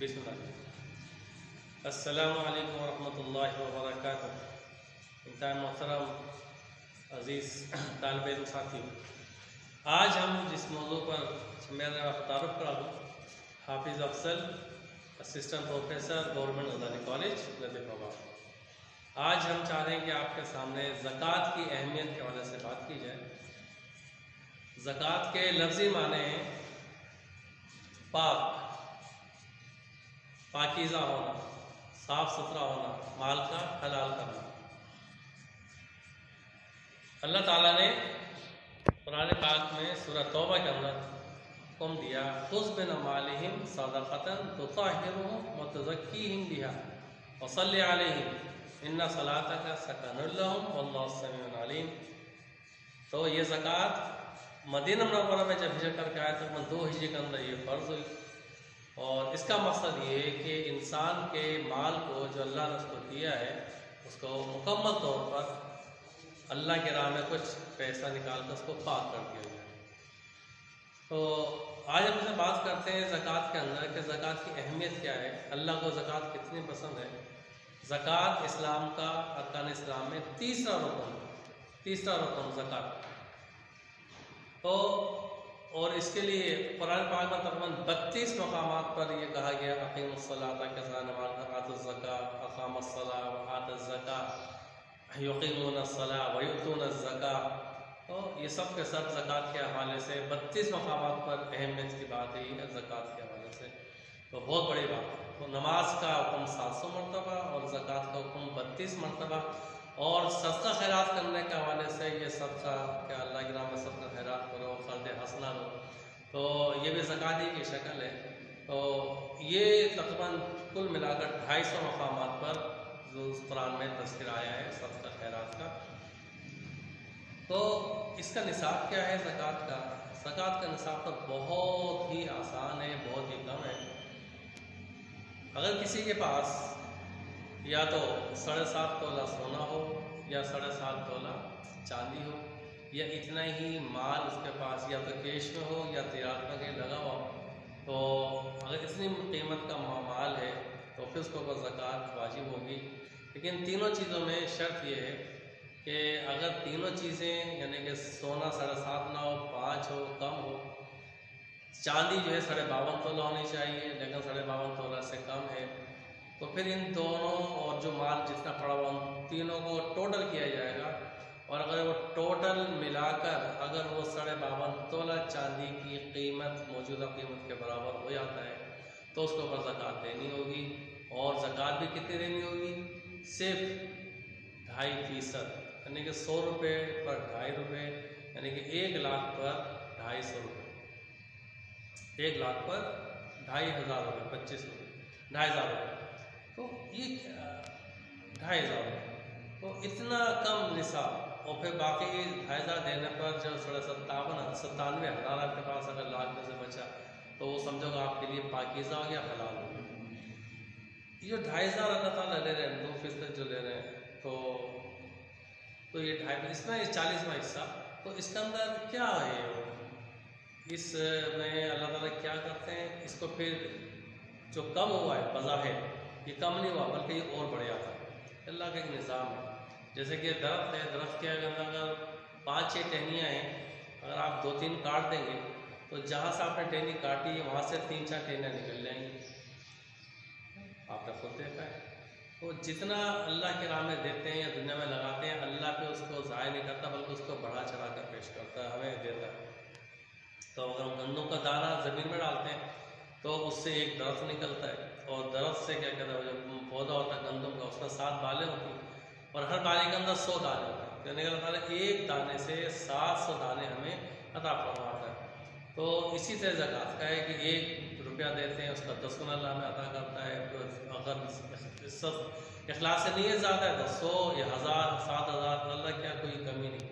بسم اللہ السلام علیکم ورحمۃ اللہ وبرکاتہ۔ انتہائی محترم عزیز طالب علم ساتھی، آج ہم جس موضوع پر میرا تعارف کرا دوں، حافظ افضل، اسسٹنٹ پروفیسر، گورنمنٹ غزالی کالج لطیف آباد۔ آج ہم چاہ رہے ہیں کہ آپ کے سامنے زکوٰۃ کی اہمیت کے حوالے سے بات کی جائے۔ زکوٰۃ کے لفظی معنی ہیں پاکیزہ ہونا، صاف ستھرا ہونا، مال کا حلال کرنا۔ اللہ تعالیٰ نے قرآن پاک میں سورہ توبہ کے اندر حکم دیا، خذ من اموالہم صدقۃ تطہرھم وتزکیہم بہا وصلی علیہم ان صلاتک سکن لہم واللہ سمیع علیم۔ تو یہ زکوٰۃ مدینہ منورہ میں جب ہجرت کر کے آئے تقریباً 2 ہجری کے اندر یہ فرض ہوئی، اور اس کا مقصد یہ ہے کہ انسان کے مال کو جو اللہ نے اس کو دیا ہے اس کو مکمل طور پر اللہ کے راہ میں کچھ پیسہ نکال کر اس کو پاک کر دیا جائے۔ تو آج ہم سے بات کرتے ہیں زکوٰۃ کے اندر کہ زکوٰۃ کی اہمیت کیا ہے، اللہ کو زکوٰۃ کتنی پسند ہے۔ زکوٰۃ اسلام کا ارکان اسلام میں تیسرا رکن زکوٰۃ۔ تو اور اس کے لیے قرآن پاک میں تقریباً 32 مقامات پر یہ کہا گیا، اقیم الصلاۃ کذا نماز، آت الزکاۃ، اقام الصلاۃ وآت الزکاۃ، یقیمون الصلاۃ ویؤتون الزکاۃ۔ تو یہ سب کے سب زکوٰۃ کے حوالے سے 32 مقامات پر اہمیت کی بات ہوئی ہے زکوٰۃ کے حوالے سے، تو بہت بڑی بات ہے۔ تو نماز کا حکم 700 مرتبہ اور زکوٰۃ کا حکم 32 مرتبہ، اور صدقہ خیرات کرنے کے حوالے سے یہ صدقہ کہ اللہ کے نام میں صدقہ خیرات کرو، فرد حسنہ لو، تو یہ بھی زکوٰۃ ہی کی شکل ہے۔ تو یہ تقریباً کل ملا کر 250 مقامات پر جو قرآن میں تذکر آیا ہے صدقہ خیرات کا۔ تو اس کا نصاب کیا ہے زکوٰۃ کا؟ زکوٰۃ کا نصاب تو بہت ہی آسان ہے، بہت ہی کم ہے۔ اگر کسی کے پاس یا تو 7.5 تولہ سونا ہو یا 7.5 تولہ چاندی ہو، یا اتنا ہی مال اس کے پاس یا تو کیش میں ہو یا تجارت میں کہیں لگا ہوا ہو، تو اگر اتنی قیمت کا مال ہے تو پھر اس کے اوپر زکوٰۃ واجب ہوگی۔ لیکن تینوں چیزوں میں شرط یہ ہے کہ اگر تینوں چیزیں یعنی کہ سونا 7.5 نہ ہو، 5 ہو، کم ہو، چاندی جو ہے 52.5 تولہ ہونی چاہیے لیکن 52.5 تولہ سے کم ہے، تو پھر ان دونوں اور جو مال جتنا پڑا ہوا ان تینوں کو ٹوٹل کیا جائے گا، اور اگر وہ ٹوٹل ملا کر اگر وہ 52.5 تولہ چاندی کی قیمت موجودہ قیمت کے برابر ہو جاتا ہے تو اس کے اوپر زکوٰۃ دینی ہوگی۔ اور زکوٰۃ بھی کتنی دینی ہوگی؟ صرف 2.5%، یعنی کہ 100 روپے پر 2.5 روپے، یعنی کہ 1 لاکھ پر 250 روپے، 1 لاکھ پر 2,500 روپے، 25 روپے، 2,500 روپے، تو یہ 2,500 روپے، تو اتنا کم نصاب۔ اور پھر باقی 2,500 دینے پر جو 97,000 آپ کے پاس اگر لاکھ میں سے بچا تو وہ سمجھو کہ آپ کے لیے پاکیزہ ہو گیا، حلال ہو گیا۔ یہ جو 2,500 اللہ تعالیٰ لے رہے ہیں، 2% جو لے رہے ہیں، تو یہ 2.5، اس میں 40واں حصہ، تو اس کے اندر کیا ہے؟ اس میں اللہ تعالیٰ کیا کرتے ہیں؟ اس کو پھر جو کم ہوا ہے بظاہر یہ کم نہیں ہوا بلکہ یہ اور بڑھ جاتا ہے۔ اللہ کا ایک نظام ہے، جیسے کہ درخت ہے، درخت کے اگر 5-6 ٹہنیاں ہیں، اگر آپ 2-3 کاٹ دیں گے تو جہاں سے آپ نے ٹہنی کاٹی ہے وہاں سے 3-4 ٹہنیاں نکل جائیں گی، آپ نے خود دیکھا ہے۔ تو جتنا اللہ کے راہ میں دیتے ہیں یا دنیا میں لگاتے ہیں، اللہ پہ اس کو ضائع نہیں کرتا بلکہ اس کو بڑھا چڑھا کر پیش کرتا ہے، ہمیں دیتا ہے۔ تو اگر ہم گندم کا دانہ زمین میں ڈالتے ہیں تو اس سے ایک درخت نکلتا ہے، اور درخت سے کیا کہتا ہے، جو پودا ہوتا ہے گندم کا، اس میں 7 بالیں ہوتی ہیں، اور ہر بالے کے اندر 100 دانے ہوتے ہیں، یعنی کہ اللہ تعالیٰ ایک دانے سے 700 دانے ہمیں عطا فرماتا ہے۔ تو اسی طرح زکوٰۃ کا ہے کہ 1 روپیہ دیتے ہیں اس کا 10 گنا اللہ ہمیں عطا کرتا ہے۔ اگر سب اخلاص سے نیت زیادہ ہے تو 100 یا 1000 7,000 اللہ کیا کوئی کمی نہیں۔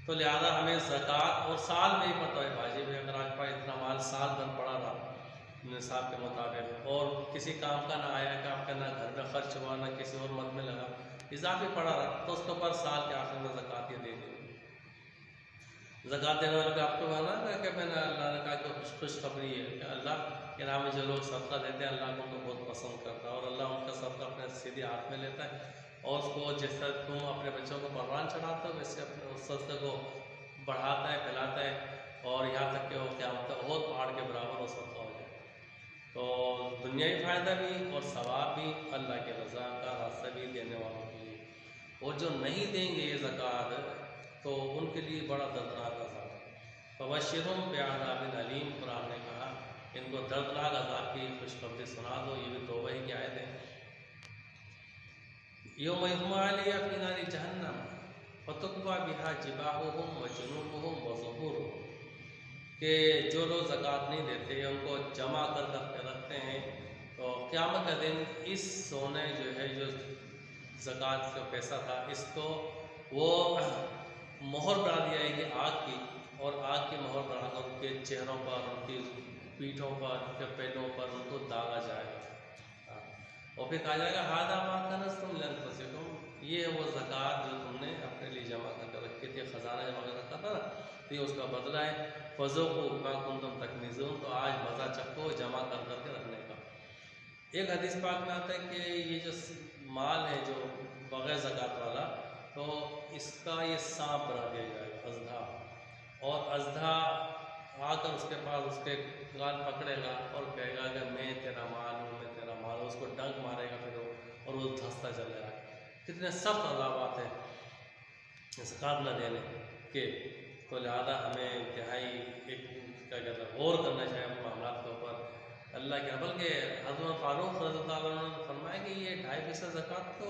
تو لہٰذا ہمیں زکوٰۃ اور سال میں ہی پتہ ہے واجب ہے۔ اگر آپ کا اتنا مال سال بھر پڑا رہا نصاب کے مطابق اور کسی کام کا نہ آیا کہ آپ کا نہ گھر میں خرچ ہوا نہ کسی اور مد میں لگا، اضافی پڑا رہا، تو اس کے اوپر سال کے آخر میں زکوٰۃ یہ دینی ہوگی۔ زکوٰۃ دینے والوں کا آپ کو مانا کہ میں نے اللہ نے کہا کہ خوشخبری ہے کہ اللہ کے نام میں جو لوگ صدقہ دیتے ہیں اللہ کو ان کو بہت پسند کرتا ہے، اور اللہ ان کا صدقہ اپنے سیدھے ہاتھ میں لیتا ہے، اور اس کو جس طرح تم اپنے بچوں کو قربان چڑھاتے ہو ویسے اپنے اس صدقے کو بڑھاتا ہے، پھیلاتا ہے، اور یہاں تک کہ وہ قیامت تک بہت پہاڑ کے برابر وہ صدقہ ہو جائے۔ تو دنیاوی فائدہ بھی اور ثواب بھی اللہ کی رضا کا راستہ بھی دینے والوں کے لیے، اور جو نہیں دیں گے یہ زکوٰۃ تو ان کے لیے بڑا دردناک عذاب ہے۔ فبشرہم بعذاب علیم، قرآن نے کہا ان کو دردناک عذاب کی خوشخبری سنا دو۔ یہ بھی توبہ ہی کی آیت ہے۔ یوم یحمى علیہا فی نار جہنم فتکوی بہا جباہہم وجنوبہم وظہورہم، کہ جو لوگ زکوٰۃ نہیں دیتے ان کو جمع کر کے رکھتے ہیں، تو قیامت کا دن اس سونے جو ہے جو زکوٰۃ کا پیسہ تھا اس کو وہ مہر بنا دی جائے گی آگ کی، اور آگ کی مہر بنا کر ان کے چہروں پر، ان کی پیٹھوں پر، ان کے پیٹوں پر ان کو داغا جائے گا، اور پھر کہا جائے گا ھذا ما کنزتم لانفسکم، یہ ہے وہ زکوٰۃ جو تم نے اپنے لیے جمع کر کے رکھی تھی، خزانہ جمع کر رکھا تھا نا، تو یہ اس کا بدلہ ہے۔ فذوقوا ما کنتم تکنزون، تو آج مزہ چکھو جمع کر کے رکھنے کا۔ ایک حدیث پاک میں آتا ہے کہ یہ جو مال ہے جو بغیر زکوٰۃ والا، تو اس کا یہ سانپ بنا دیا جائے گا، اژدھا، اور اژدھا آ کر اس کے پاس اس کے گال پکڑے گا اور کہے گا کہ میں تیرا مال ہوں، میں تیرا مال ہوں، اس کو ڈنک مارے گا پھر وہ، اور وہ دھنستا چلے گا۔ کتنے سخت عذابات ہیں زکوٰۃ نہ دینے کے، تو لہٰذا ہمیں انتہائی ایک کیا کہتے ہیں غور کرنا چاہیے اپنے معاملات کے اوپر۔ اللہ کے بلکہ حضرت فاروق رضی اللہ عنہ نے فرمایا کہ یہ 2.5% زکوٰۃ تو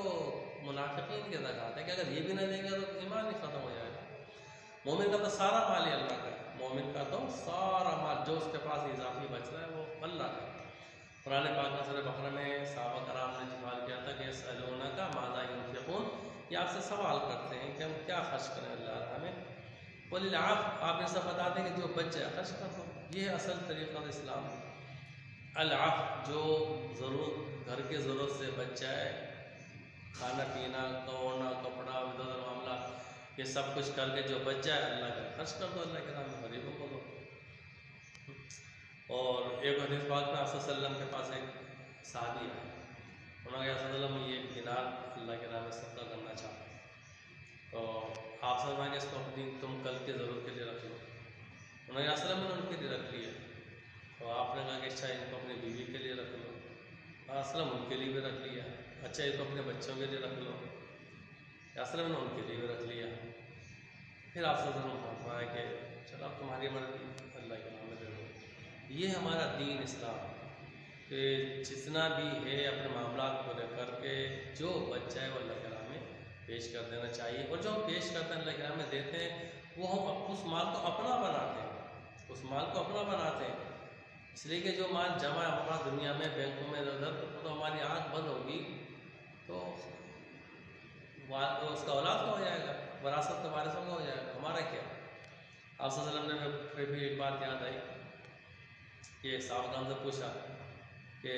منافقین کے زکوٰۃ ہے، کہ اگر یہ بھی نہ دیں گے تو ایمان ہی ختم ہو جائے گا۔ مومن کا تو سارا مال ہی اللہ کا ہے، مومن کا تو سارا مال جو اس کے پاس اضافی بچ رہا ہے وہ اللہ کا ہے۔ قرآن پاک میں سورہ بقرہ میں صحابہ کرام نے سوال کیا تھا کہ یسألونک ماذا ينفقون، یہ آپ سے سوال کرتے ہیں کہ ہم کیا خرچ کریں اللہ راہ میں، قل العفو، آپ نے سب بتا دیں کہ جو بچ جائے خرچ کر دو، یہ ہے اصل طریقہ اسلام۔ العفو، جو ضرورت گھر کی ضرورت سے بچ جائے، کھانا پینا، اوڑھنا کپڑا، ادھر ادھر معاملات، یہ سب کچھ کر کے جو بچ جائے اللہ کا خرچ کر دو، اللہ کے نام میں غریبوں کو دو۔ اور ایک حدیث پاک میں آپ صلی اللہ علیہ وسلم کے پاس ایک صحابی آئے، انہوں نے کہا صلی اللہ علیہ وسلم یہ ایک دینار اللہ کے نام میں صدقہ کرنا چاہتا ہوں، تو آپ سے فرمایا کہ اس کو اپنی تم کل کی ضرورت کے لیے رکھ لو۔ انہوں نے کہا صلی اللہ علیہ وسلم نے ان کے لیے رکھ لیا، تو آپ نے کہا کہ اچھا ان کو اپنی بیوی کے لیے رکھ لو، اسلم ان کے لیے بھی رکھ لیا، اچھا ان کو اپنے بچوں کے لیے رکھ لو، اسلم نے ان کے لیے بھی رکھ لیا۔ پھر آپ سے فرمایا کہ چلو اب تمہاری مرضی، اللہ کے نام میں دے دو۔ یہ ہمارا دین اسلام، کہ جتنا بھی ہے اپنے معاملات کو لے کر کے جو بچ جائے وہ اللہ کے نام میں پیش کر دینا چاہیے، اور جو ہم پیش کرتے ہیں اللہ کے نام میں دیتے ہیں وہ ہم اس مال کو اپنا بناتے ہیں، اس مال کو اپنا بناتے ہیں، اس لیے کہ جو مال جمع ہے ہمارا دنیا میں بینکوں میں ادھر، تو ہماری آنکھ بند ہوگی تو اس کا اولاد کا ہو جائے گا، وراثت کا وارثوں کا ہو جائے گا، ہمارا کیا۔ آپ صلی اللہ علیہ وسلم نے پھر بھی ایک بات یاد آئی کہ صحابہ سے پوچھا کہ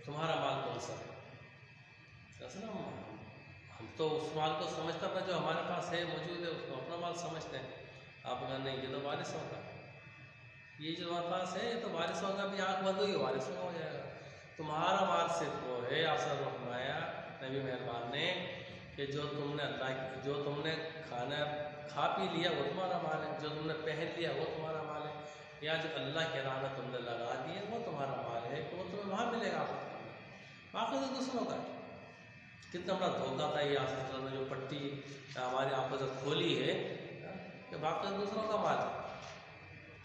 تمہارا مال کون سا ہے؟ اصل ہم تو اس مال کو سمجھتے ہیں جو ہمارے پاس ہے موجود ہے اس کو اپنا مال سمجھتے ہیں۔ آپ کہا نہیں یہ تو وارثوں کا، یہ جو ہمارے پاس ہے یہ تو وارثوں کا، بھی آنکھ بند ہوئی وارثوں کا ہو جائے گا۔ تمہارا مال صرف وہ ہے، آپ سے فرمایا نبی مہربان نے کہ جو تم نے جو تم نے کھا پی لیا وہ تمہارا مال ہے، جو تم نے پہن لیا وہ تمہارا مال ہے، یا جو اللہ کے راہ میں تم نے لگا دیے وہ تمہارا مال ہے، وہ تمہیں وہاں ملے گا، باقی تو دوسروں کا ہے۔ کتنا بڑا دھوکہ تھا یہ آپ نے جو پٹی ہماری آنکھوں سے کھولی ہے کہ باقی دوسروں کا مال ہے۔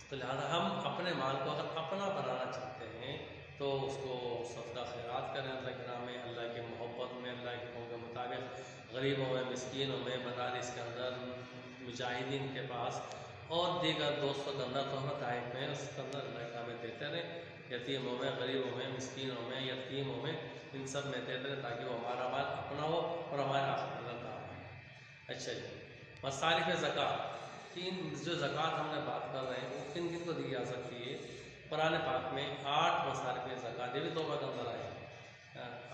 تو لہٰذا ہم اپنے مال کو اگر اپنا بنانا چاہتے ہیں تو اس کو صدقہ خیرات کریں اللہ کے نام میں، اللہ کی محبت میں، اللہ کے حکم کے مطابق غریبوں میں، مسکینوں میں، مدارس کے اندر، مجاہدین کے پاس اور دیگر دوستوں کے اندر، تحفہ تحائف میں، اس کے اندر اللہ کے نام میں دیتے رہیں، یتیموں میں، غریبوں میں، مسکینوں میں، یتیموں میں، ان سب میں دیتے رہیں تاکہ وہ ہمارا مال اپنا ہو اور ہمارا آخرت اللہ کام ہے۔ اچھا جی، مصارف زکوٰۃ، تین جو زکوٰۃ ہم نے بات کر رہے ہیں وہ کن کن کو دی جا سکتی ہے؟ قرآن پاک میں 8 مصارف زکوٰۃ، یہ بھی توبہ کے اندر آئے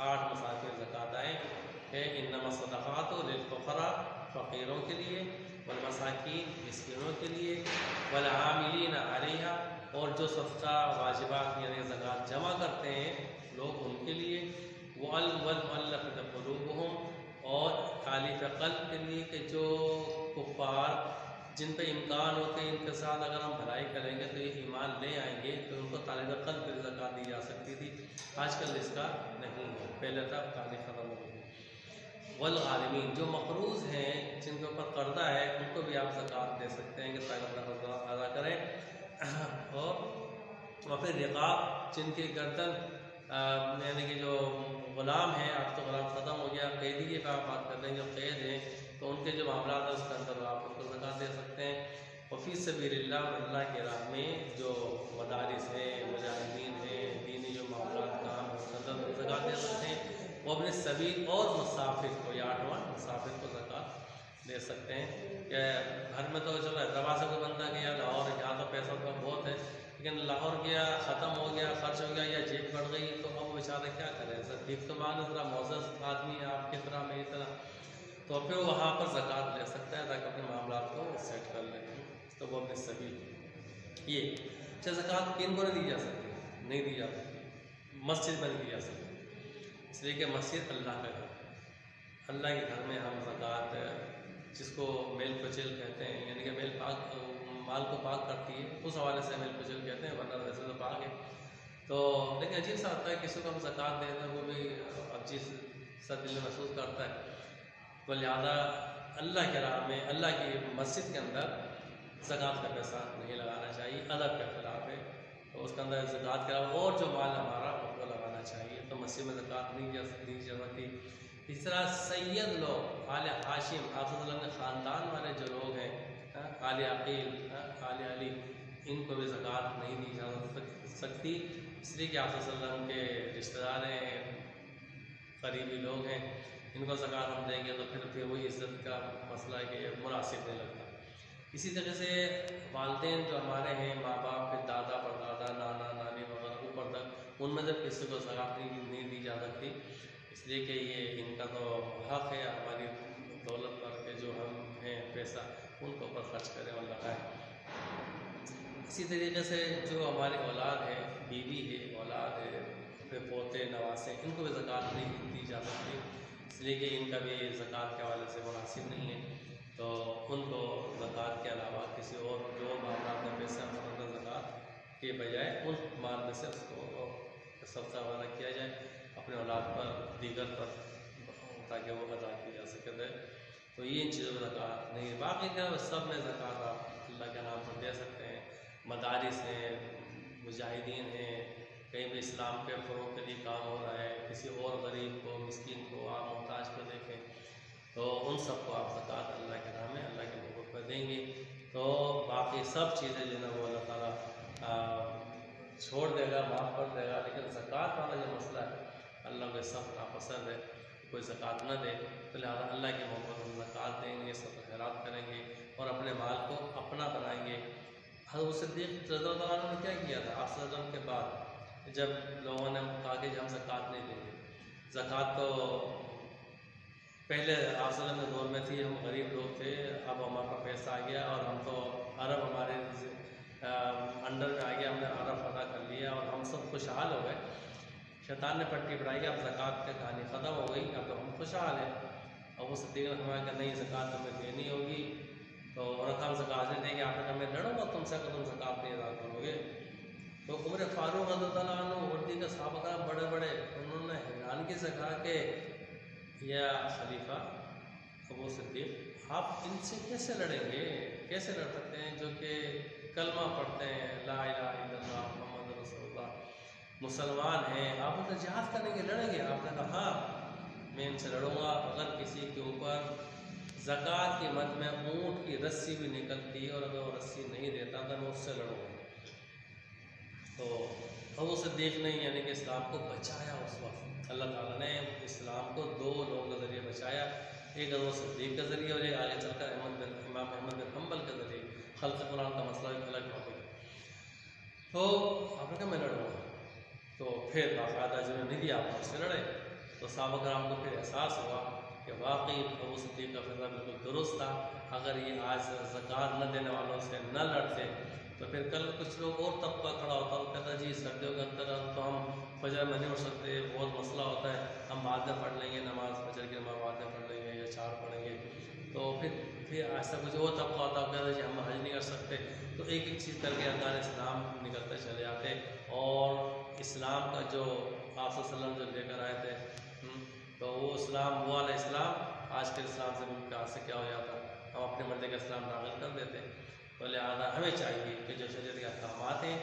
8 مصارف زکوٰۃ آئے کہ انما الصدقات للفقراء، فقیروں کے لیے، والمساکین مسکینوں کے لیے، والعاملین علیہا اور جو صدقہ واجبات یعنی زکوٰۃ جمع کرتے ہیں لوگ ان کے لیے، والمؤلفۃ قلوبہم اور تالیف قلب کے لیے کہ جو کفار جن پہ امکان ہو کہ ان کے ساتھ اگر ہم بھلائی کریں گے تو یہ ایمان لے آئیں گے، تو ان کو تالیف قلب کی زکوٰۃ دی جا سکتی تھی، آج کل اس کا نہیں ہے، پہلے تک کہانی ختم ہو گئی۔ والغارمین جو مقروض ہیں جن کے اوپر قرضہ ہے ان کو بھی آپ زکوٰۃ دے سکتے ہیں کہ تاکہ اپنا قرضہ ادا کریں، اور پھر رقاب جن کی گردن یعنی کہ جو غلام ہیں، آپ تو غلام ختم ہو گیا، قیدی کی بات کر رہے ہیں، جو قید ہیں تو ان کے جو معاملات ہیں اس کے اندر آپ ان کو زکوٰۃ دے سکتے ہیں۔ وفی سبیل اللہ اور اللہ کے راہ میں جو مدارس ہیں، مجاہدین ہیں، دینی جو معاملات کام اس کے اندر زکوٰۃ دے سکتے ہیں۔ وہ اپنے سبیل اور مسافر کو، یا 8واں مسافر کو زکوٰۃ دے سکتے ہیں کہ گھر میں تو چلو حیدرآباد سے کوئی بندہ گیا لاہور، یہاں تو پیسہ تو بہت ہے لیکن لاہور گیا ختم ہو گیا، خرچ ہو گیا یا جیب بڑھ گئی تو اب بیچارہ کیا کرے، سر بھیک تو مانگ ذرا معزز آدمی ہے آپ کی طرح میری طرح، تو پھر وہاں پر زکوٰۃ لے سکتا ہے تاکہ اپنے معاملات کو سیٹ کر لے، تو وہ اپنے سبیل یہ اچھا۔ زکوٰۃ کن کو نہیں دی جا سکتی؟ نہیں دی جا سکتی مسجد میں نہیں دی جا سکتی، اس لیے کہ مسجد اللہ کا گھر، اللہ کے گھر میں ہم زکوٰۃ جس کو میل کچیل کہتے ہیں یعنی کہ میل پاک مال کو پاک کرتی ہے، اس حوالے سے میل کچیل کہتے ہیں، ورنہ ویسے تو پاک ہے، تو لیکن عجیب سا آتا ہے کسی کو ہم زکوٰۃ دیتے ہیں وہ بھی عجیب سا دل میں محسوس کرتا ہے، تو لہٰذا اللہ کے راہ میں اللہ کی مسجد کے اندر زکوٰۃ کا پیسہ نہیں لگانا چاہیے، ادب کے خلاف ہے، تو اس کے اندر زکوٰۃ کے علاوہ اور جو مال ہمارا اس کو لگانا چاہیے، تو مسجد میں زکوٰۃ نہیں دی جا سکتی۔ اس طرح سید لوگ آل ہاشم آپ صلی اللہ علیہ وسلم کے خاندان والے جو لوگ ہیں، آل عقیل، آل علی، ان کو بھی زکوٰۃ نہیں دی جا سکتی، اس لیے کہ آپ صلی اللہ علیہ وسلم کے رشتہ دار ہیں، قریبی لوگ ہیں، ان کو زکوٰۃ ہم دیں گے تو پھر وہی عزت کا مسئلہ ہے کہ یہ مناسب نہیں لگتا۔ اسی طرح سے والدین جو ہمارے ہیں، ماں باپ، پھر دادا پردادا، نانا نانی وغیرہ اوپر تک، ان میں سے کسی کو زکوٰۃ نہیں دی جا سکتی، اس لیے کہ یہ ان کا تو حق ہے ہماری دولت پر کہ جو ہم ہیں پیسہ ان کے اوپر خرچ کریں اور لگائیں۔ اسی طریقے سے جو ہماری اولاد ہے، بیوی ہے، اولاد ہے، پھر پوتے نواسے، ان کو بھی زکوٰۃ نہیں دی جا سکتی، اس لیے کہ ان کا بھی زکوٰۃ کے حوالے سے مناسب نہیں ہے، تو ان کو زکوٰۃ کے علاوہ کسی اور جو معاملات میں پیسہ مقرر زکوٰۃ کے بجائے ان مال میں سے اس کو صدقہ وغیرہ کیا جائے اپنے اولاد پر، دیگر پر، تاکہ وہ ادا کی جا سکے، تو یہ ان چیزوں میں زکوٰۃ نہیں ہے۔ باقی کیا سب میں زکوٰۃ آپ اللہ کے نام پر دے سکتے ہیں، مدارس ہیں، مجاہدین ہیں، کہیں بھی اسلام کے فروغ کے لیے کام ہو رہا ہے، کسی اور غریب کو، مسکین کو، آپ محتاج کو دیکھیں تو ان سب کو آپ زکوٰۃ اللہ کے نام میں اللہ کے حقوق پر دیں گے، تو باقی سب چیزیں جو ہے وہ اللہ تعالیٰ چھوڑ دے گا، معاف کر دے گا، لیکن زکوٰۃ والا جو مسئلہ ہے اللہ کو سخت ناپسند ہے، کوئی زکوٰۃ نہ دے، تو لہٰذا اللہ کے محبت میں زکوٰۃ دیں گے، صدقہ خیرات کریں گے اور اپنے مال کو اپنا بنائیں گے۔ حضرت صدیق رضی اللہ عنہ نے کیا کیا تھا؟ آپ صلی اللہ علیہ وسلم کے بعد جب لوگوں نے کہا کہ ہم زکوٰۃ نہیں دیں گے، زکوٰۃ تو پہلے آپ صلی اللہ علیہ وسلم کے دور میں تھی، ہم غریب لوگ تھے، اب ہمارے پاس پیسہ آ گیا اور ہم تو عرب ہمارے انڈر میں آ گیا، ہم نے عرب ادا کر لیا اور ہم سب خوشحال ہو گئے، شیطان نے پٹی پڑھائی کہ اب زکوٰۃ کی کہانی ختم ہو گئی، اب تو ہم خوشحال ہیں، اور وہ صدیق نے فرمایا کہ نہیں، زکوٰۃ ہمیں دینی ہوگی، تو اور ہم زکوٰۃ نہیں دیں گے، آپ نے کہا میں لڑوں گا تم سے کہ تم زکوٰۃ نہیں ادا کرو گے، تو عمر فاروق رضی اللہ عنہ اور دیگر صحابہ بڑے بڑے انہوں نے حیرانگی سے کہا کہ یا خلیفہ ابو صدیق آپ ان سے کیسے لڑیں گے، کیسے لڑ سکتے ہیں جو کہ کلمہ پڑھتے ہیں لا الہ الا اللہ محمد رسول اللہ، مسلمان ہیں، آپ ان سے جہاد کریں گے، لڑیں گے؟ آپ نے کہا ہاں میں ان سے لڑوں گا، اگر کسی کے اوپر زکوٰۃ کی مد میں اونٹ کی رسی بھی نکلتی اور اگر وہ رسی نہیں دیتا تو میں اس سے لڑوں گا۔ تو ابو صدیق نے یعنی کہ اسلام کو بچایا، اس وقت اللہ تعالیٰ نے اسلام کو دو لوگوں کے ذریعے بچایا، ایک ابو صدیق کے ذریعے اور ایک آگے چل کر امام احمد بن حنبل کے ذریعے، خلق قرآن کا مسئلہ ایک الگ ٹاپک ہے، تو آپ نے کہا میں لڑوں گا، تو پھر باقاعدہ جنہوں نے نہیں دیا آپ اس سے لڑے، تو صحابہ کرام کو پھر احساس ہوا کہ واقعی ابو صدیق کا فیصلہ بالکل درست تھا. اگر یہ آج زکوٰۃ نہ دینے والوں سے نہ لڑتے تو پھر کل کچھ لوگ اور طبقہ کھڑا ہوتا اور کہتا جی سردیوں کے اندر تو ہم فجر میں نہیں اٹھ سکتے، بہت مسئلہ ہوتا ہے، ہم بعد میں پڑھ لیں گے نماز، فجر کی نماز بعد میں پڑھ لیں گے یا 4 پڑھیں گے. تو پھر ایسا کچھ اور طبقہ ہوتا ہے کہتا جی ہم حج نہیں کر سکتے. تو ایک ایک چیز کر کے ارکان اسلام نکلتے چلے جاتے، اور اسلام کا جو آپ صلی اللہ علیہ وسلم جو لے کر آئے تھے تو وہ اسلام، وہ والا اسلام آج کے اسلام سے کہاں سے کیا ہو جاتا، ہم اپنے مرضی کا اسلام نافذ کر دیتے. تو لہٰذا ہمیں چاہیے کہ جو شریعت کے احکامات ہیں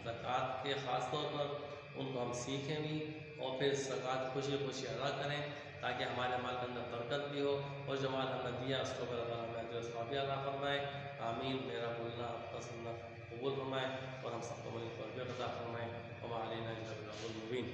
زکوٰۃ کے خاص طور پر ان کو ہم سیکھیں بھی اور پھر زکوٰۃ خوشی خوشی ادا کریں تاکہ ہمارے مال کے اندر برکت بھی ہو، اور جو مال ہم نے دیا اس کو اللہ تعالیٰ ہمیں اجر و ثواب بھی عطا فرمائے. آمین. میرا بولنا آپ کا سننا قبول فرمائے اور ہم سب کو مل توفیق عطا فرمائے. وما علینا الا البلاغ المبین.